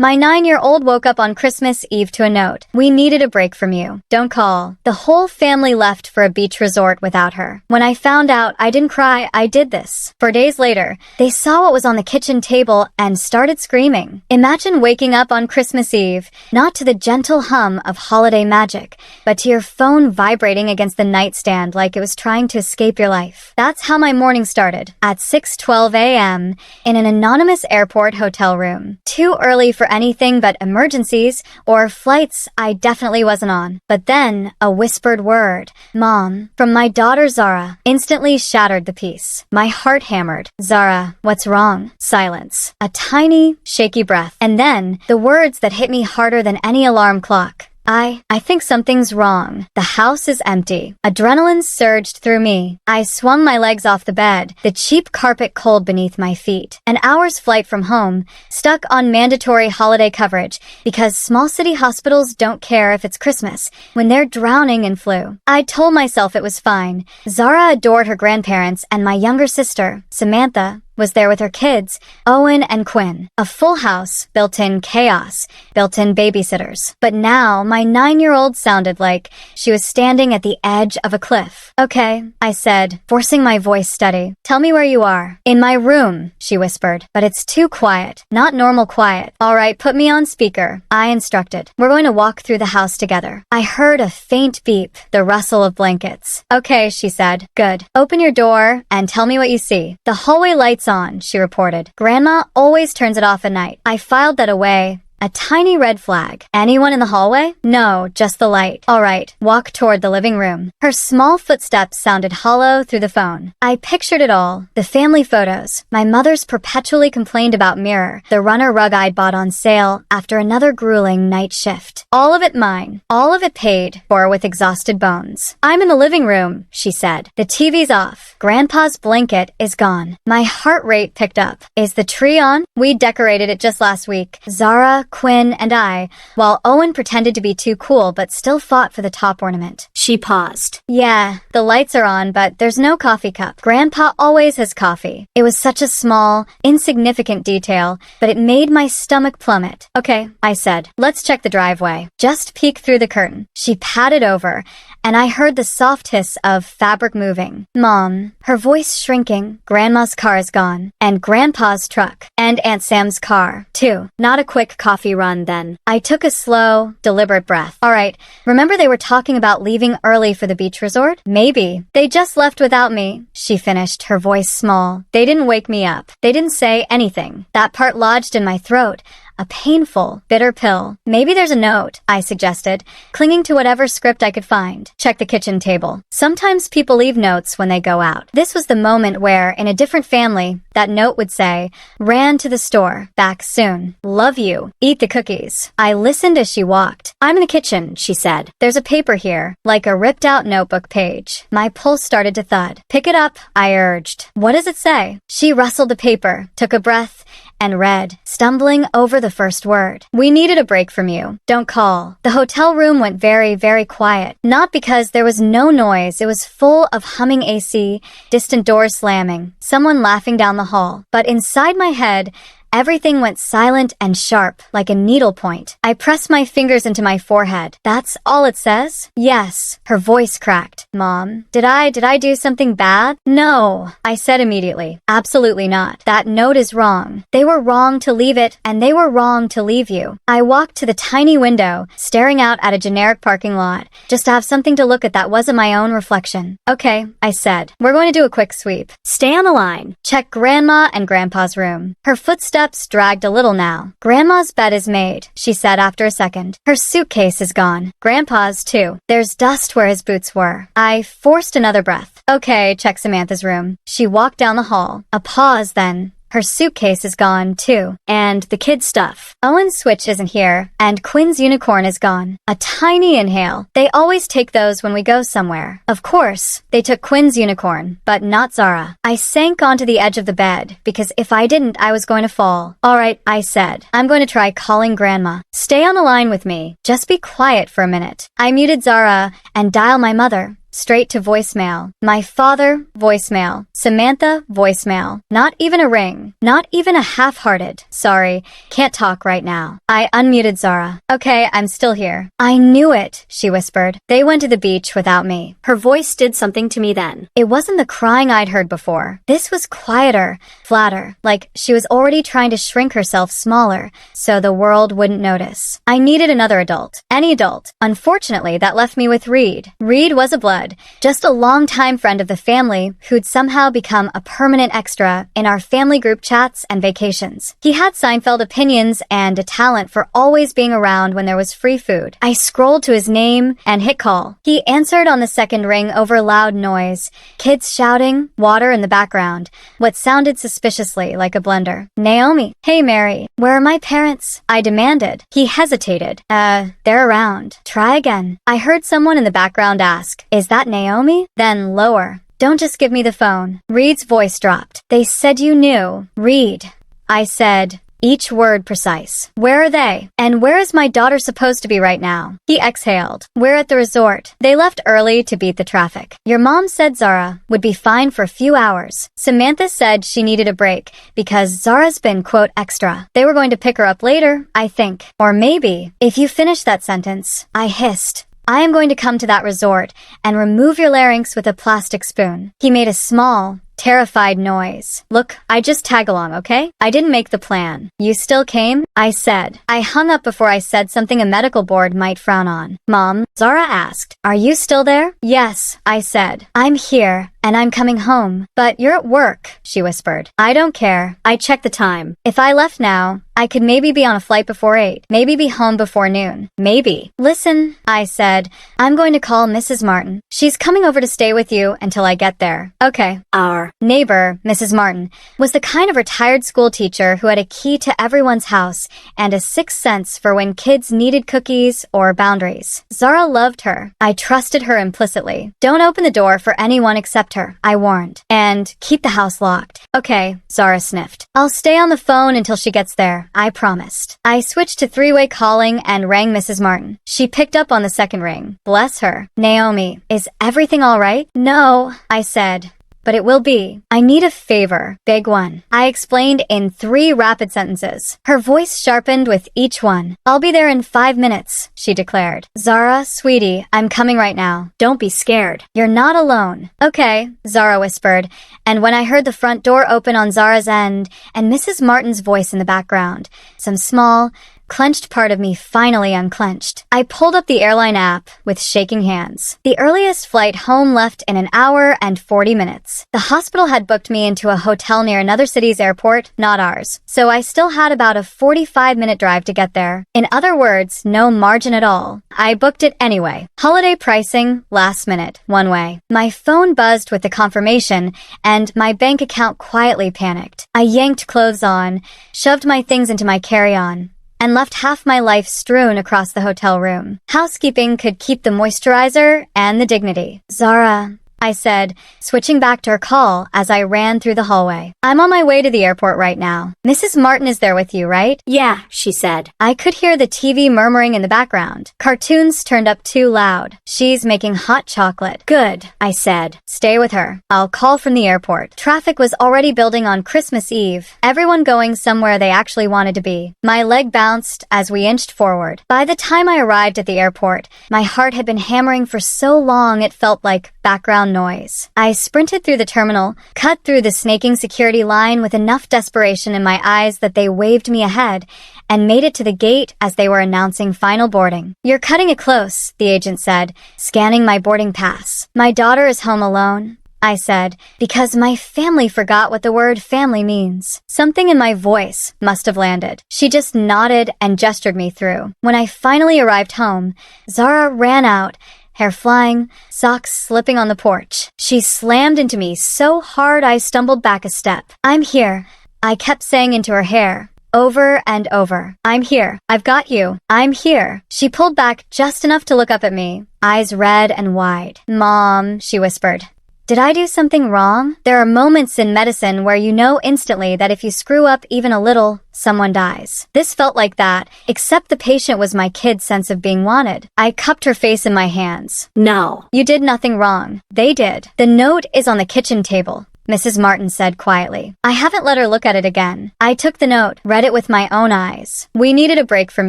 My 9-year-old woke up on Christmas Eve to a note. We needed a break from you. Don't call. The whole family left for a beach resort without her. When I found out, I didn't cry, I did this. 4 days later, they saw what was on the kitchen table and started screaming. Imagine waking up on Christmas Eve, not to the gentle hum of holiday magic, but to your phone vibrating against the nightstand like it was trying to escape your life. That's how my morning started, at 6:12 a.m. in an anonymous airport hotel room. Too early for anything but emergencies or flights I definitely wasn't on. But then, a whispered word, "Mom," from my daughter Zara, instantly shattered the peace. My heart hammered. "Zara, what's wrong?" Silence. A tiny, shaky breath. And then, the words that hit me harder than any alarm clock. I think something's wrong. The house is empty. Adrenaline surged through me. I swung my legs off the bed, the cheap carpet cold beneath my feet. An hour's flight from home, stuck on mandatory holiday coverage because small city hospitals don't care if it's Christmas when they're drowning in flu. I told myself it was fine. Zara adored her grandparents, and my younger sister, Samantha, was there with her kids, Owen and Quinn. A full house, built-in chaos, built-in babysitters. But now, my 9-year-old sounded like she was standing at the edge of a cliff. "Okay," I said, forcing my voice steady. "Tell me where you are." "In my room," she whispered. "But it's too quiet. Not normal quiet." "All right, put me on speaker," I instructed. "We're going to walk through the house together." I heard a faint beep, the rustle of blankets. "Okay," she said. "Good. Open your door and tell me what you see." "The hallway lights on," she reported. "Grandma always turns it off at night." I filed that away. A tiny red flag. "Anyone in the hallway?" "No, just the light." "All right, walk toward the living room." Her small footsteps sounded hollow through the phone. I pictured it all. The family photos. My mother's perpetually complained about mirror. The runner rug I'd bought on sale after another grueling night shift. All of it mine. All of it paid for with exhausted bones. "I'm in the living room," she said. "The TV's off. Grandpa's blanket is gone." My heart rate picked up. "Is the tree on?" "We decorated it just last week." Zara, Quinn, and I, while Owen pretended to be too cool but still fought for the top ornament. She paused. "Yeah, the lights are on, but there's no coffee cup. Grandpa always has coffee." It was such a small, insignificant detail, but it made my stomach plummet. "Okay," I said. "Let's check the driveway. Just peek through the curtain." She patted over, and I heard the soft hiss of fabric moving. "Mom," her voice shrinking. "Grandma's car is gone. And Grandpa's truck. And Aunt Sam's car, too. Not a quick coffee run, then." I took a slow, deliberate breath. "All right, remember they were talking about leaving early for the beach resort? Maybe. They just left without me," she finished, her voice small. "They didn't wake me up. They didn't say anything." That part lodged in my throat. A painful, bitter pill. "Maybe there's a note," I suggested, clinging to whatever script I could find. "Check the kitchen table." Sometimes people leave notes when they go out. This was the moment where, in a different family, that note would say, "Ran to the store. Back soon. Love you. Eat the cookies." I listened as she walked. "I'm in the kitchen," she said. "There's a paper here, like a ripped-out notebook page." My pulse started to thud. "Pick it up," I urged. "What does it say?" She rustled the paper, took a breath, and read, stumbling over the first word. "We needed a break from you. Don't call." The hotel room went very, very quiet. Not because there was no noise. It was full of humming AC, distant doors slamming, someone laughing down the hall. But inside my head, everything went silent and sharp, like a needlepoint. I pressed my fingers into my forehead. "That's all it says?" "Yes." Her voice cracked. "Mom, did I do something bad?" "No," I said immediately. "Absolutely not. That note is wrong. They were wrong to leave it, and they were wrong to leave you." I walked to the tiny window, staring out at a generic parking lot, just to have something to look at that wasn't my own reflection. "Okay," I said. "We're going to do a quick sweep. Stay on the line. Check Grandma and Grandpa's room." Her footsteps dragged a little now. "Grandma's bed is made," she said after a second. "Her suitcase is gone. Grandpa's, too. There's dust where his boots were." I forced another breath. "Okay, check Samantha's room." She walked down the hall. A pause, then. "Her suitcase is gone, too. And the kids' stuff. Owen's Switch isn't here, and Quinn's unicorn is gone." A tiny inhale. "They always take those when we go somewhere." Of course, they took Quinn's unicorn, but not Zara. I sank onto the edge of the bed, because if I didn't, I was going to fall. "All right," I said. "I'm going to try calling Grandma. Stay on the line with me. Just be quiet for a minute." I muted Zara and dialed my mother. straight to voicemail. My father, voicemail. Samantha, voicemail. Not even a ring. Not even a half-hearted, "Sorry, can't talk right now." I unmuted Zara. "Okay, I'm still here." "I knew it," she whispered. "They went to the beach without me." Her voice did something to me then. It wasn't the crying I'd heard before. This was quieter, flatter, like she was already trying to shrink herself smaller so the world wouldn't notice. I needed another adult. Any adult. Unfortunately, that left me with Reed. Reed was a blood, just a longtime friend of the family who'd somehow become a permanent extra in our family group chats and vacations. He had Seinfeld opinions and a talent for always being around when there was free food. I scrolled to his name and hit call. He answered on the second ring over loud noise. Kids shouting, water in the background, what sounded suspiciously like a blender. "Naomi." "Hey, Mary. Where are my parents?" I demanded. He hesitated. They're around. Try again." I heard someone in the background ask, "Is that Naomi?" Then lower. "Don't just give me the phone." Reed's voice dropped. "They said you knew." "Reed." I said, each word precise. "Where are they? And where is my daughter supposed to be right now?" He exhaled. "We're at the resort. They left early to beat the traffic. Your mom said Zara would be fine for a few hours. Samantha said she needed a break because Zara's been, quote, extra. They were going to pick her up later, I think. Or maybe." "If you finish that sentence," I hissed, "I am going to come to that resort and remove your larynx with a plastic spoon." He made a small, terrified noise. "Look, I just tag along, okay? I didn't make the plan." "You still came?" I said. I hung up before I said something a medical board might frown on. "Mom," Zara asked, "are you still there?" "Yes," I said. "I'm here, and I'm coming home." "But you're at work," she whispered. "I don't care." I checked the time. If I left now, I could maybe be on a flight before 8, maybe be home before noon. Maybe. "Listen," I said, "I'm going to call Mrs. Martin. She's coming over to stay with you until I get there." "Okay." Our neighbor, Mrs. Martin, was the kind of retired school teacher who had a key to everyone's house and a sixth sense for when kids needed cookies or boundaries. Zara loved her. I trusted her implicitly. "Don't open the door for anyone except her," I warned. "And keep the house locked." "Okay," Zara sniffed. "I'll stay on the phone until she gets there," I promised. I switched to three-way calling and rang Mrs. Martin. She picked up on the second ring. Bless her. "Naomi, is everything all right?" "No," I said. "But it will be. I need a favor. Big one." I explained in 3 rapid sentences. Her voice sharpened with each one. "I'll be there in 5 minutes," she declared. "Zara, sweetie, I'm coming right now. Don't be scared. You're not alone." "Okay," Zara whispered, and when I heard the front door open on Zara's end and Mrs. Martin's voice in the background, some small, clenched part of me finally unclenched. I pulled up the airline app with shaking hands. The earliest flight home left in an hour and 40 minutes. The hospital had booked me into a hotel near another city's airport, not ours. So I still had about a 45-minute drive to get there. In other words, no margin at all. I booked it anyway. Holiday pricing, last minute, one way. My phone buzzed with the confirmation, and my bank account quietly panicked. I yanked clothes on, shoved my things into my carry-on, and left half my life strewn across the hotel room. Housekeeping could keep the moisturizer and the dignity. "Zara," I said, switching back to her call as I ran through the hallway. "I'm on my way to the airport right now. Mrs. Martin is there with you, right?" "Yeah," she said. I could hear the TV murmuring in the background. Cartoons turned up too loud. "She's making hot chocolate." "Good," I said. "Stay with her. I'll call from the airport." Traffic was already building on Christmas Eve, everyone going somewhere they actually wanted to be. My leg bounced as we inched forward. By the time I arrived at the airport, my heart had been hammering for so long it felt like background noise. I sprinted through the terminal, cut through the snaking security line with enough desperation in my eyes that they waved me ahead, and made it to the gate as they were announcing final boarding. "You're cutting it close," the agent said, scanning my boarding pass. "My daughter is home alone," I said, because my family forgot what the word family means. Something in my voice must have landed. She just nodded and gestured me through. When I finally arrived home, Zara ran out, hair flying, socks slipping on the porch. She slammed into me so hard I stumbled back a step. "I'm here," I kept saying into her hair, over and over. "I'm here. I've got you. I'm here." She pulled back just enough to look up at me, eyes red and wide. "Mom," she whispered. Did I do something wrong? There are moments in medicine where you know instantly that if you screw up even a little, someone dies. This felt like that, except the patient was my kid's sense of being wanted. I cupped her face in my hands. No. You did nothing wrong. They did. The note is on the kitchen table, Mrs. Martin said quietly. I haven't let her look at it again. I took the note, read it with my own eyes. We needed a break from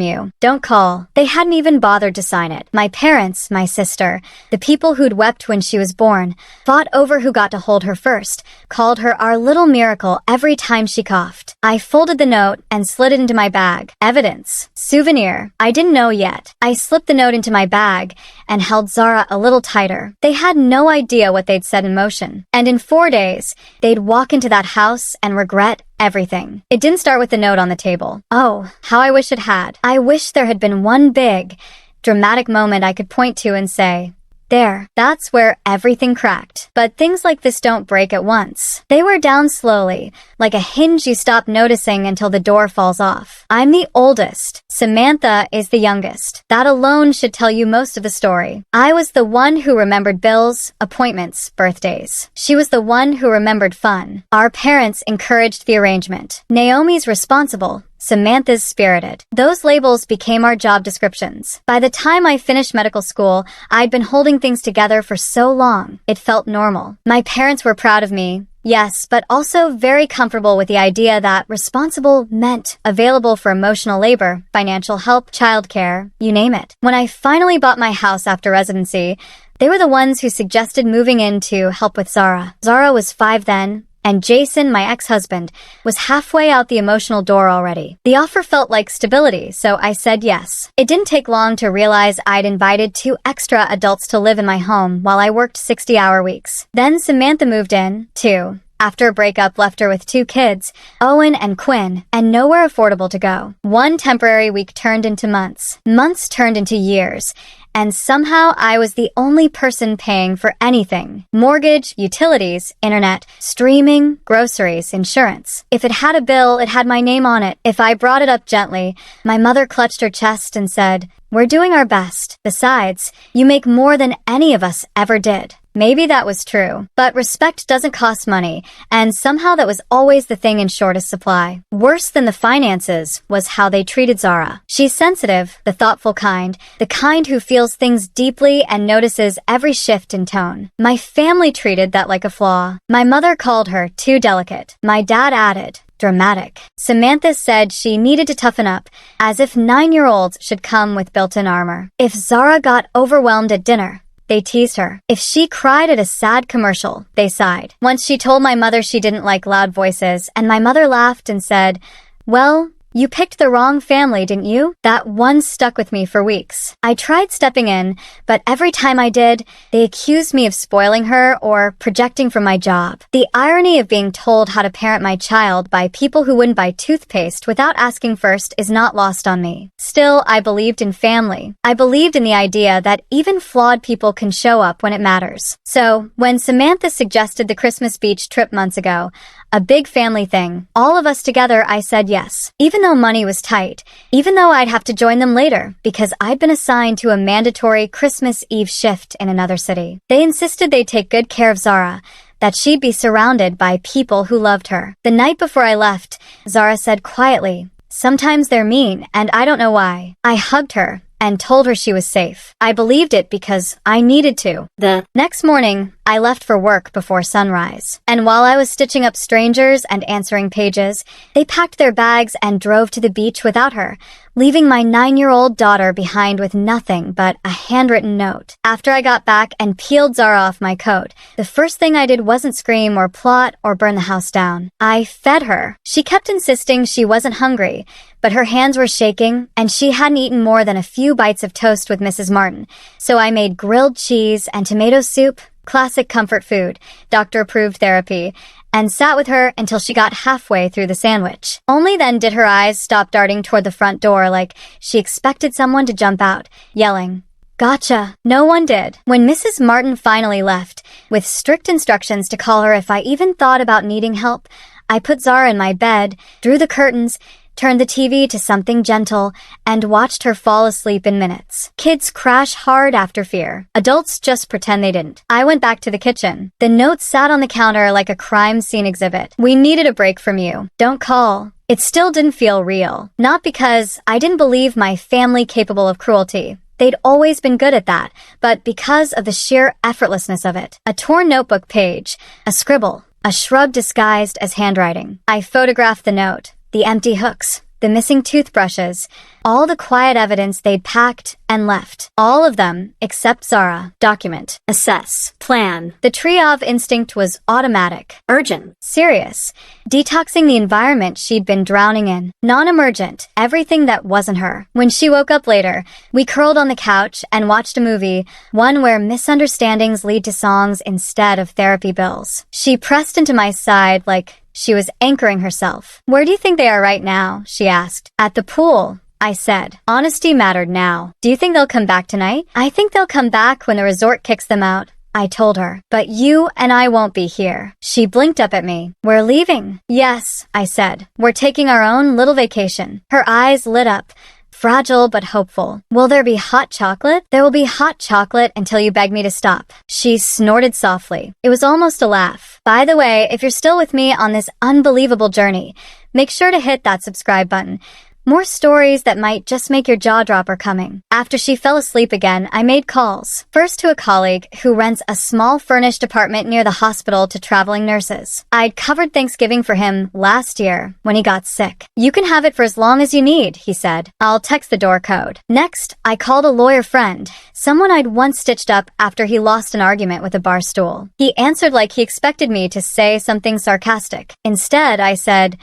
you. Don't call. They hadn't even bothered to sign it. My parents, my sister, the people who'd wept when she was born, fought over who got to hold her first, called her our little miracle every time she coughed. I folded the note and slid it into my bag. Evidence. Souvenir. I didn't know yet. I slipped the note into my bag and held Zara a little tighter. They had no idea what they'd set in motion. And in 4 days, they'd walk into that house and regret everything. It didn't start with the note on the table. Oh, how I wish it had. I wish there had been one big, dramatic moment I could point to and say, there, that's where everything cracked. But things like this don't break at once. They wear down slowly, like a hinge you stop noticing until the door falls off. I'm the oldest. Samantha is the youngest. That alone should tell you most of the story. I was the one who remembered bills, appointments, birthdays. She was the one who remembered fun. Our parents encouraged the arrangement. Naomi's responsible. Samantha's spirited. Those labels became our job descriptions. By the time I finished medical school, I'd been holding things together for so long. It felt normal. My parents were proud of me. Yes, but also very comfortable with the idea that responsible meant available for emotional labor, financial help, childcare, you name it. When I finally bought my house after residency, they were the ones who suggested moving in to help with Zara. Zara was 5 then, and Jason, my ex-husband, was halfway out the emotional door already. The offer felt like stability, so I said yes. It didn't take long to realize I'd invited 2 extra adults to live in my home while I worked 60-hour weeks. Then Samantha moved in, too. After a breakup left her with 2 kids, Owen and Quinn, and nowhere affordable to go. One temporary week turned into months. Months turned into years. And somehow I was the only person paying for anything. Mortgage, utilities, internet, streaming, groceries, insurance. If it had a bill, it had my name on it. If I brought it up gently, my mother clutched her chest and said, "We're doing our best. Besides, you make more than any of us ever did." Maybe that was true, but respect doesn't cost money, and somehow that was always the thing in shortest supply. Worse than the finances was how they treated Zara. She's sensitive, the thoughtful kind, the kind who feels things deeply and notices every shift in tone. My family treated that like a flaw. My mother called her too delicate. My dad added, dramatic. Samantha said she needed to toughen up, as if 9-year-olds should come with built-in armor. If Zara got overwhelmed at dinner, they teased her. If she cried at a sad commercial, they sighed. Once she told my mother she didn't like loud voices, and my mother laughed and said, "Well, you picked the wrong family, didn't you?" That one stuck with me for weeks. I tried stepping in, but every time I did, they accused me of spoiling her or projecting from my job. The irony of being told how to parent my child by people who wouldn't buy toothpaste without asking first is not lost on me. Still, I believed in family. I believed in the idea that even flawed people can show up when it matters. So, when Samantha suggested the Christmas beach trip months ago, a big family thing, all of us together, I said yes. Even though money was tight, even though I'd have to join them later because I'd been assigned to a mandatory Christmas Eve shift in another city. They insisted they'd take good care of Zara, that she'd be surrounded by people who loved her. The night before I left, Zara said quietly, "Sometimes they're mean, and I don't know why." I hugged her and told her she was safe. I believed it because I needed to. The next morning, I left for work before sunrise. And while I was stitching up strangers and answering pages, they packed their bags and drove to the beach without her, leaving my 9-year-old daughter behind with nothing but a handwritten note. After I got back and peeled Zara off my coat, the first thing I did wasn't scream or plot or burn the house down. I fed her. She kept insisting she wasn't hungry, but her hands were shaking, and she hadn't eaten more than a few bites of toast with Mrs. Martin, so I made grilled cheese and tomato soup, classic comfort food, doctor-approved therapy, and sat with her until she got halfway through the sandwich. Only then did her eyes stop darting toward the front door like she expected someone to jump out, yelling, "Gotcha." No one did. When Mrs. Martin finally left, with strict instructions to call her if I even thought about needing help, I put Zara in my bed, drew the curtains, turned the TV to something gentle, and watched her fall asleep in minutes. Kids crash hard after fear. Adults just pretend they didn't. I went back to the kitchen. The note sat on the counter like a crime scene exhibit. We needed a break from you. Don't call. It still didn't feel real. Not because I didn't believe my family capable of cruelty. They'd always been good at that, but because of the sheer effortlessness of it. A torn notebook page, a scribble, a shrug disguised as handwriting. I photographed the note, the empty hooks, the missing toothbrushes, all the quiet evidence they'd packed and left. All of them, except Zara. Document. Assess. Plan. The triage instinct was automatic. Urgent. Serious. Detoxing the environment she'd been drowning in. Non-emergent. Everything that wasn't her. When she woke up later, we curled on the couch and watched a movie, one where misunderstandings lead to songs instead of therapy bills. She pressed into my side like she was anchoring herself. Where do you think they are right now? She asked. At the pool, I said. Honesty mattered now. Do you think they'll come back tonight? I think they'll come back when the resort kicks them out, I told her. But you and I won't be here. She blinked up at me. We're leaving. Yes, I said. We're taking our own little vacation. Her eyes lit up. Fragile but hopeful. Will there be hot chocolate? There will be hot chocolate until you beg me to stop. She snorted softly. It was almost a laugh. By the way, if you're still with me on this unbelievable journey, make sure to hit that subscribe button. More stories that might just make your jaw drop are coming. After she fell asleep again, I made calls. First to a colleague who rents a small furnished apartment near the hospital to traveling nurses. I'd covered Thanksgiving for him last year when he got sick. You can have it for as long as you need, he said. I'll text the door code. Next, I called a lawyer friend, someone I'd once stitched up after he lost an argument with a bar stool. He answered like he expected me to say something sarcastic. Instead, I said,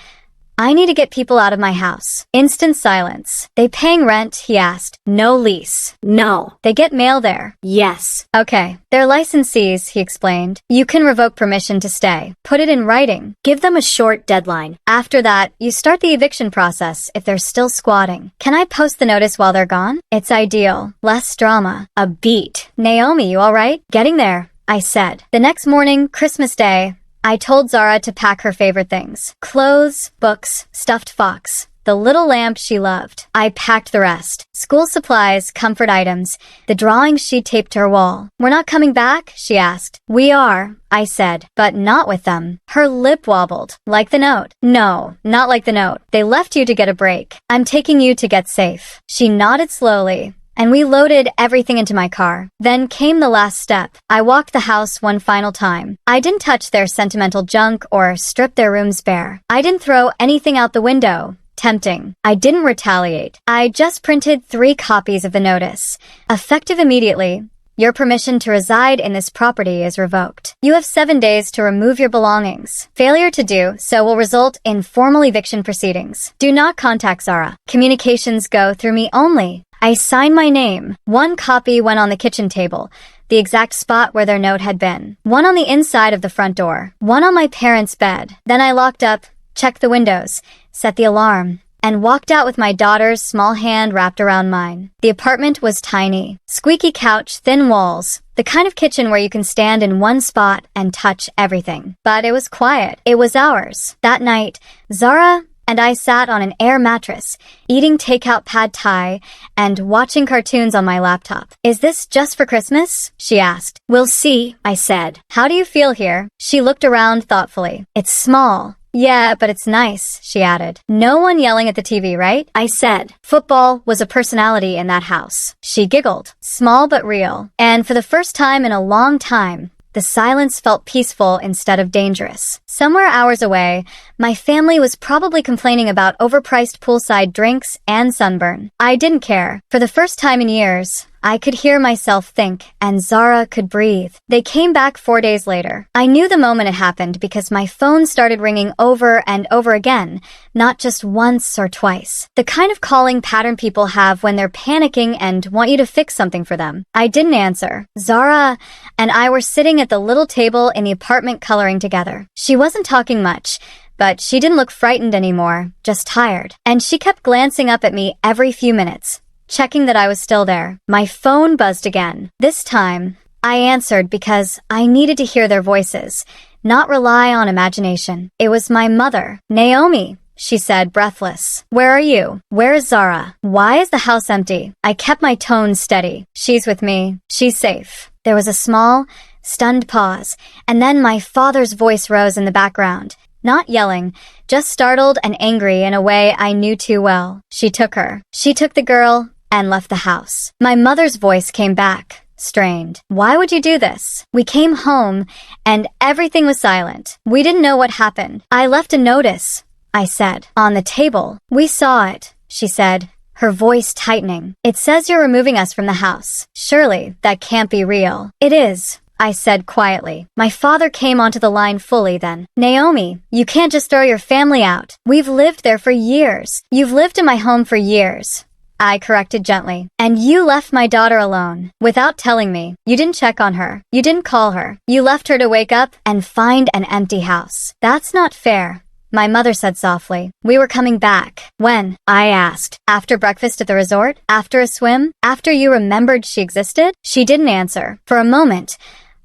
I need to get people out of my house. Instant silence. They paying rent? He asked. No lease. No. They get mail there? Yes. Okay. They're licensees, he explained. You can revoke permission to stay. Put it in writing. Give them a short deadline. After that, you start the eviction process if they're still squatting. Can I post the notice while they're gone? It's ideal. Less drama. A beat. Naomi, you all right? Getting there, I said. The next morning, Christmas Day, I told Zara to pack her favorite things. Clothes, books, stuffed fox, the little lamp she loved. I packed the rest. School supplies, comfort items, the drawings she taped to her wall. We're not coming back? She asked. We are, I said, but not with them. Her lip wobbled. Like the note. No, not like the note. They left you to get a break. I'm taking you to get safe. She nodded slowly, and we loaded everything into my car. Then came the last step. I walked the house one final time. I didn't touch their sentimental junk or strip their rooms bare. I didn't throw anything out the window. Tempting. I didn't retaliate. I just printed 3 copies of the notice. Effective immediately. Your permission to reside in this property is revoked. You have 7 days to remove your belongings. Failure to do so will result in formal eviction proceedings. Do not contact Zara. Communications go through me only. I signed my name. 1 copy went on the kitchen table, the exact spot where their note had been. 1 on the inside of the front door. 1 on my parents' bed. Then I locked up, checked the windows, set the alarm, and walked out with my daughter's small hand wrapped around mine. The apartment was tiny. Squeaky couch, thin walls. The kind of kitchen where you can stand in one spot and touch everything. But it was quiet. It was ours. That night, Zara and I sat on an air mattress, eating takeout pad thai and watching cartoons on my laptop. Is this just for Christmas? She asked. We'll see, I said. How do you feel here? She looked around thoughtfully. It's small. Yeah, but it's nice, she added. No one yelling at the TV, right? I said. Football was a personality in that house. She giggled. Small but real. And for the first time in a long time, the silence felt peaceful instead of dangerous. Somewhere hours away, my family was probably complaining about overpriced poolside drinks and sunburn. I didn't care. For the first time in years, I could hear myself think, and Zara could breathe. They came back 4 days later. I knew the moment it happened because my phone started ringing over and over again, not just once or twice. The kind of calling pattern people have when they're panicking and want you to fix something for them. I didn't answer. Zara and I were sitting at the little table in the apartment coloring together. She wasn't talking much, but she didn't look frightened anymore, just tired. And she kept glancing up at me every few minutes, checking that I was still there. My phone buzzed again. This time, I answered because I needed to hear their voices, not rely on imagination. It was my mother. Naomi, she said, breathless. Where are you? Where is Zara? Why is the house empty? I kept my tone steady. She's with me. She's safe. There was a small, stunned pause, and then my father's voice rose in the background. Not yelling, just startled and angry in a way I knew too well. She took her. She took the girl and left the house. My mother's voice came back, strained. Why would you do this? We came home and everything was silent. We didn't know what happened. I left a notice, I said. On the table. We saw it, she said, her voice tightening. It says you're removing us from the house. Surely that can't be real. It is, I said quietly. My father came onto the line fully then. Naomi, you can't just throw your family out. We've lived there for years. You've lived in my home for years, I corrected gently. And you left my daughter alone, without telling me. You didn't check on her. You didn't call her. You left her to wake up and find an empty house. That's not fair, my mother said softly. We were coming back. When? I asked. After breakfast at the resort? After a swim? After you remembered she existed? She didn't answer. For a moment,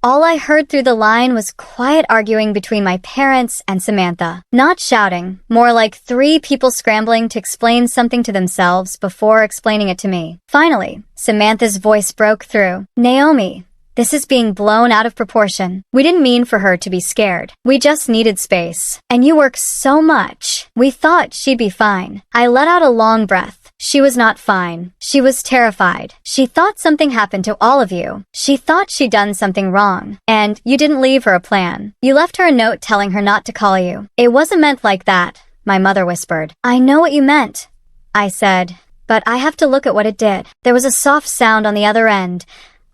all I heard through the line was quiet arguing between my parents and Samantha. Not shouting, more like three people scrambling to explain something to themselves before explaining it to me. Finally, Samantha's voice broke through. Naomi, this is being blown out of proportion. We didn't mean for her to be scared. We just needed space. And you work so much. We thought she'd be fine. I let out a long breath. She was not fine. She was terrified. She thought something happened to all of you. She thought she'd done something wrong. And you didn't leave her a plan. You left her a note telling her not to call you. It wasn't meant like that, my mother whispered. I know what you meant, I said, but I have to look at what it did. There was a soft sound on the other end,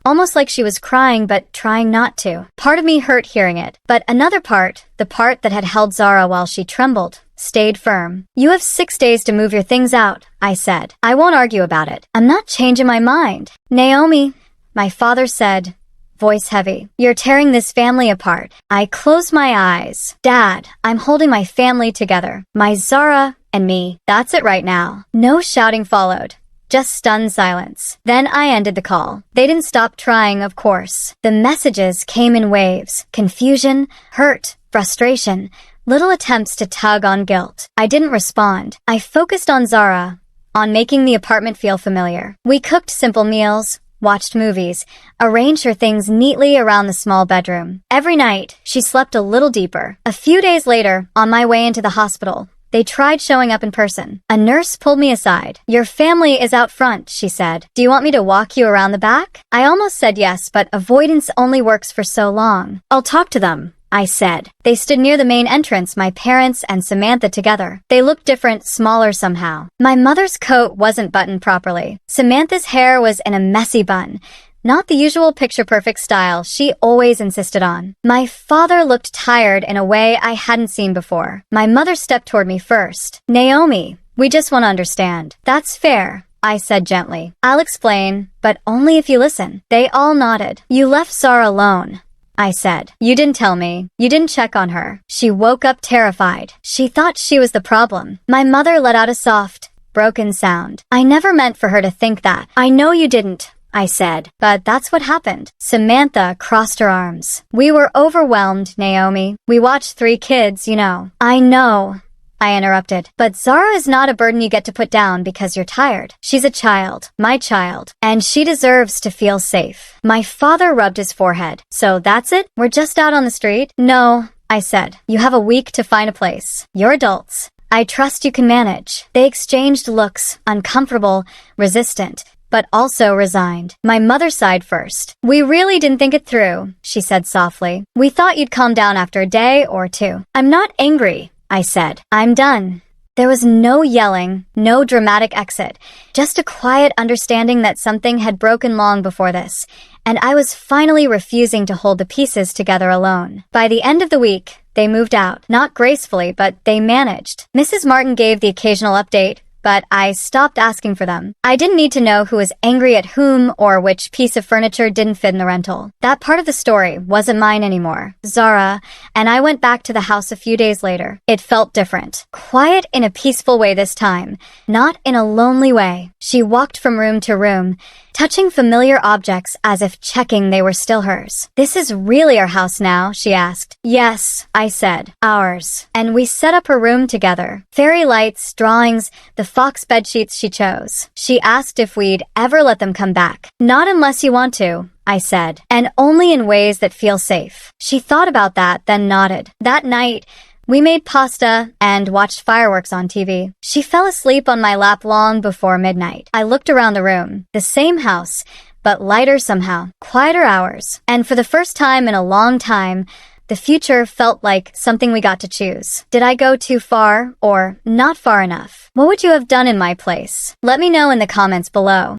almost like she was crying but trying not to. Part of me hurt hearing it, but another part, the part that had held Zara while she trembled, stayed firm. You have 6 days to move your things out, I said. I won't argue about it. I'm not changing my mind. Naomi, my father said, voice heavy. You're tearing this family apart. I closed my eyes. Dad, I'm holding my family together. My Zara and me. That's it right now. No shouting followed. Just stunned silence. Then I ended the call. They didn't stop trying, of course. The messages came in waves. Confusion, hurt, frustration, little attempts to tug on guilt. I didn't respond. I focused on Zara, on making the apartment feel familiar. We cooked simple meals, watched movies, arranged her things neatly around the small bedroom. Every night, she slept a little deeper. A few days later, on my way into the hospital, they tried showing up in person. A nurse pulled me aside. Your family is out front, she said. Do you want me to walk you around the back? I almost said yes, but avoidance only works for so long. I'll talk to them, I said. They stood near the main entrance, my parents and Samantha together. They looked different, smaller somehow. My mother's coat wasn't buttoned properly. Samantha's hair was in a messy bun. Not the usual picture-perfect style she always insisted on. My father looked tired in a way I hadn't seen before. My mother stepped toward me first. Naomi, we just want to understand. That's fair, I said gently. I'll explain, but only if you listen. They all nodded. You left Zara alone, I said. You didn't tell me. You didn't check on her. She woke up terrified. She thought she was the problem. My mother let out a soft, broken sound. I never meant for her to think that. I know you didn't, I said, but that's what happened. Samantha crossed her arms. We were overwhelmed, Naomi. We watched 3 kids, you know. I know, I interrupted, but Zara is not a burden you get to put down because you're tired. She's a child, my child, and she deserves to feel safe. My father rubbed his forehead. So that's it? We're just out on the street? No, I said. You have a week to find a place. You're adults. I trust you can manage. They exchanged looks, uncomfortable, resistant, but also resigned. My mother sighed first. We really didn't think it through, she said softly. We thought you'd calm down after a day or 2. I'm not angry, I said. I'm done. There was no yelling, no dramatic exit, just a quiet understanding that something had broken long before this, and I was finally refusing to hold the pieces together alone. By the end of the week, they moved out. Not gracefully, but they managed. Mrs. Martin gave the occasional update, but I stopped asking for them. I didn't need to know who was angry at whom or which piece of furniture didn't fit in the rental. That part of the story wasn't mine anymore. Zara and I went back to the house a few days later. It felt different. Quiet in a peaceful way this time, not in a lonely way. She walked from room to room, touching familiar objects as if checking they were still hers. "This is really our house now?" she asked. "Yes," I said. "Ours." And we set up her room together. Fairy lights, drawings, the fox bedsheets she chose. She asked if we'd ever let them come back. "Not unless you want to," I said, "and only in ways that feel safe." She thought about that, then nodded. That night, we made pasta and watched fireworks on TV. She fell asleep on my lap long before midnight. I looked around the room. The same house, but lighter somehow. Quieter hours. And for the first time in a long time, the future felt like something we got to choose. Did I go too far or not far enough? What would you have done in my place? Let me know in the comments below.